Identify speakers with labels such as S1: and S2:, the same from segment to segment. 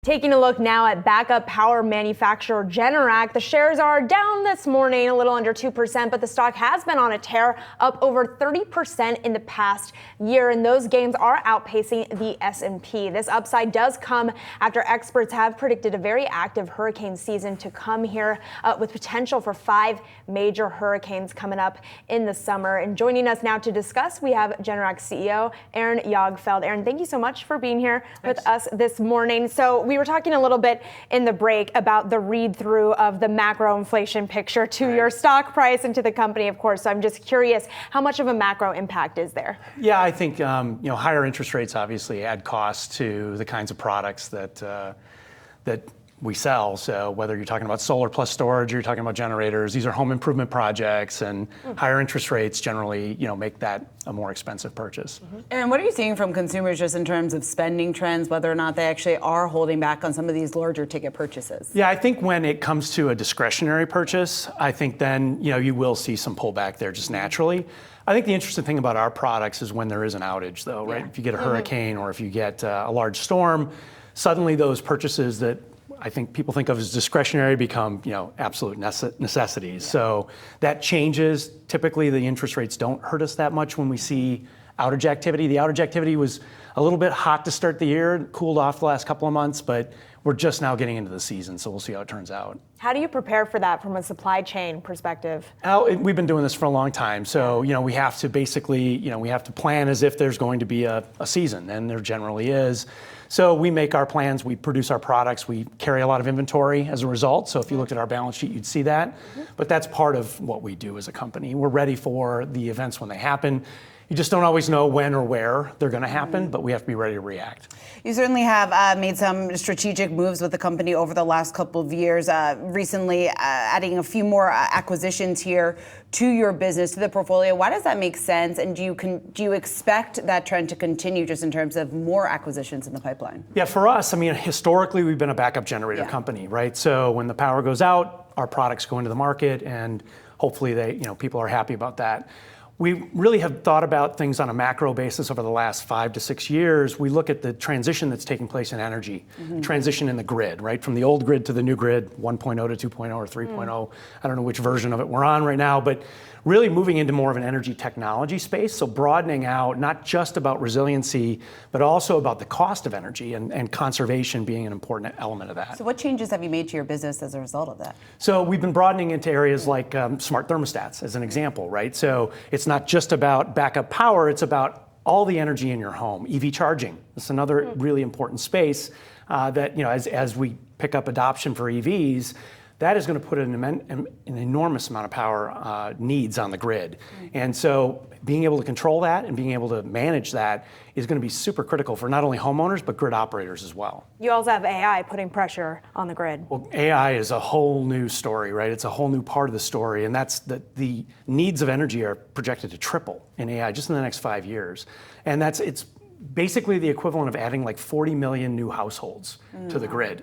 S1: Taking a look now at backup power manufacturer Generac, the shares are down this morning, a little under 2%, but the stock has been on a tear, up over 30% in the past year, and those gains are outpacing the S&P. This upside does come after experts have predicted a very active hurricane season to come here, with potential for 5 major hurricanes coming up in the summer. And joining us now to discuss, we have Generac CEO Aaron Jagdfeld. Aaron, thank you so much for being here with us this morning. So we were talking a little bit in the break about the read-through of the macro inflation picture to your stock price and to the company, of course. So I'm just curious, how much of a macro impact is there?
S2: Yeah, I think higher interest rates obviously add costs to the kinds of products that we sell. So whether you're talking about solar plus storage, or you're talking about generators, these are home improvement projects, and higher interest rates generally, make that a more expensive purchase.
S3: And what are you seeing from consumers just in terms of spending trends, whether or not they actually are holding back on some of these larger ticket purchases?
S2: Yeah, I think when it comes to a discretionary purchase, I think then, you will see some pullback there just naturally. I think the interesting thing about our products is when there is an outage though, right? If you get a hurricane or if you get a large storm, suddenly those purchases that I think people think of as discretionary become, absolute necessities. So that changes. Typically, the interest rates don't hurt us that much when we see outage activity. The outage activity was a little bit hot to start the year, cooled off the last couple of months, but we're just now getting into the season, so we'll see how it turns out.
S1: How do you prepare for that from a supply chain perspective?
S2: We've been doing this for a long time, so we have to basically, we have to plan as if there's going to be a season, and there generally is. So we make our plans, we produce our products, we carry a lot of inventory as a result. So if you looked at our balance sheet, you'd see that. But that's part of what we do as a company. We're ready for the events when they happen. You just don't always know when or where they're going to happen, but we have to be ready to react.
S3: You certainly have made some strategic moves with the company over the last couple of years, recently adding a few more acquisitions here to your business, to the portfolio. Why does that make sense? And do you expect that trend to continue just in terms of more acquisitions in the pipeline?
S2: Yeah, for us, historically, we've been a backup generator company, right? So when the power goes out, our products go into the market, and hopefully people are happy about that. We really have thought about things on a macro basis over the last 5 to 6 years. We look at the transition that's taking place in energy, transition in the grid, right? From the old grid to the new grid, 1.0 to 2.0 or 3.0. I don't know which version of it we're on right now, but really moving into more of an energy technology space. So broadening out, not just about resiliency, but also about the cost of energy and conservation being an important element of that.
S3: So what changes have you made to your business as a result of that?
S2: So we've been broadening into areas like smart thermostats as an example, right? So it's not just about backup power, it's about all the energy in your home. EV charging, it's another really important space that, as we pick up adoption for EVs, that is going to put an enormous amount of power needs on the grid. And so being able to control that and being able to manage that is going to be super critical for not only homeowners, but grid operators as well.
S1: You also have AI putting pressure on the grid.
S2: Well, AI is a whole new story, right? It's a whole new part of the story. And that's the needs of energy are projected to triple in AI just in the next 5 years. And it's basically the equivalent of adding like 40 million new households to the grid.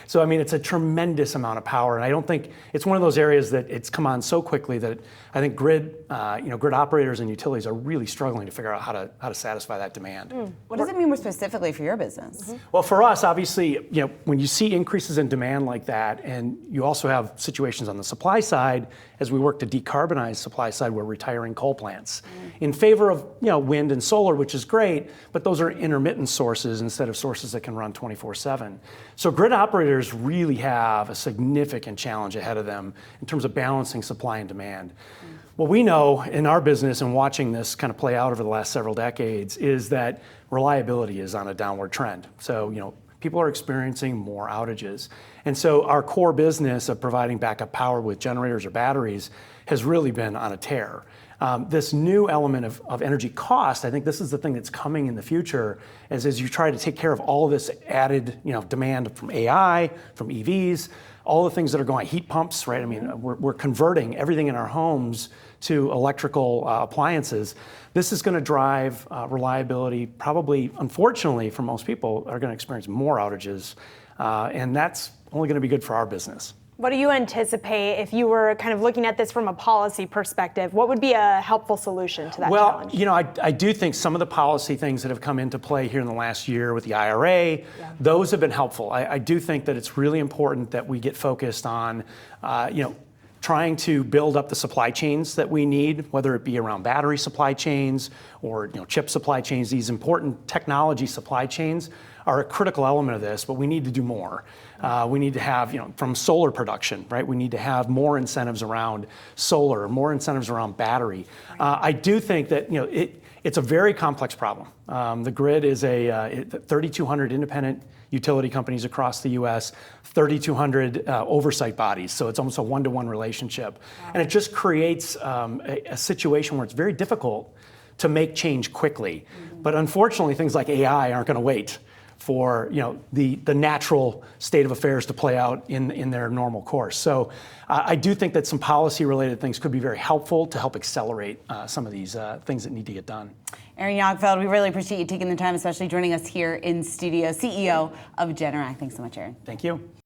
S2: So, it's a tremendous amount of power. And I don't think it's one of those areas that it's come on so quickly that I think grid operators and utilities are really struggling to figure out how to satisfy that demand.
S3: What does it mean more specifically for your business?
S2: Well, for us, obviously, when you see increases in demand like that, and you also have situations on the supply side, as we work to decarbonize supply side, we're retiring coal plants in favor of wind and solar, which is great, but those are intermittent sources instead of sources that can run 24/7. So grid operators really have a significant challenge ahead of them in terms of balancing supply and demand. What we know in our business and watching this kind of play out over the last several decades is that reliability is on a downward trend. So, people are experiencing more outages. And so our core business of providing backup power with generators or batteries has really been on a tear. This new element of energy cost, I think this is the thing that's coming in the future, as you try to take care of all of this added demand from AI, from EVs, all the things that are going, heat pumps, right? We're converting everything in our homes to electrical appliances. This is going to drive reliability, probably, unfortunately, for most people, are going to experience more outages, and that's only going to be good for our business.
S1: What do you anticipate if you were kind of looking at this from a policy perspective? What would be a helpful solution to that challenge?
S2: Well, I do think some of the policy things that have come into play here in the last year with the IRA, those have been helpful. I do think that it's really important that we get focused on, trying to build up the supply chains that we need, whether it be around battery supply chains or chip supply chains. These important technology supply chains are a critical element of this, but we need to do more. We need to have, from solar production, right? We need to have more incentives around solar, more incentives around battery. I do think that it's a very complex problem. The grid is 3,200 independent utility companies across the U.S., 3,200 oversight bodies. So it's almost a one-to-one relationship. And it just creates a situation where it's very difficult to make change quickly. But unfortunately, things like AI aren't going to wait for the natural state of affairs to play out in their normal course. So I do think that some policy-related things could be very helpful to help accelerate some of these things that need to get done.
S3: Aaron Jagdfeld, we really appreciate you taking the time, especially joining us here in studio, CEO of Generac. Thanks so much, Aaron.
S2: Thank you.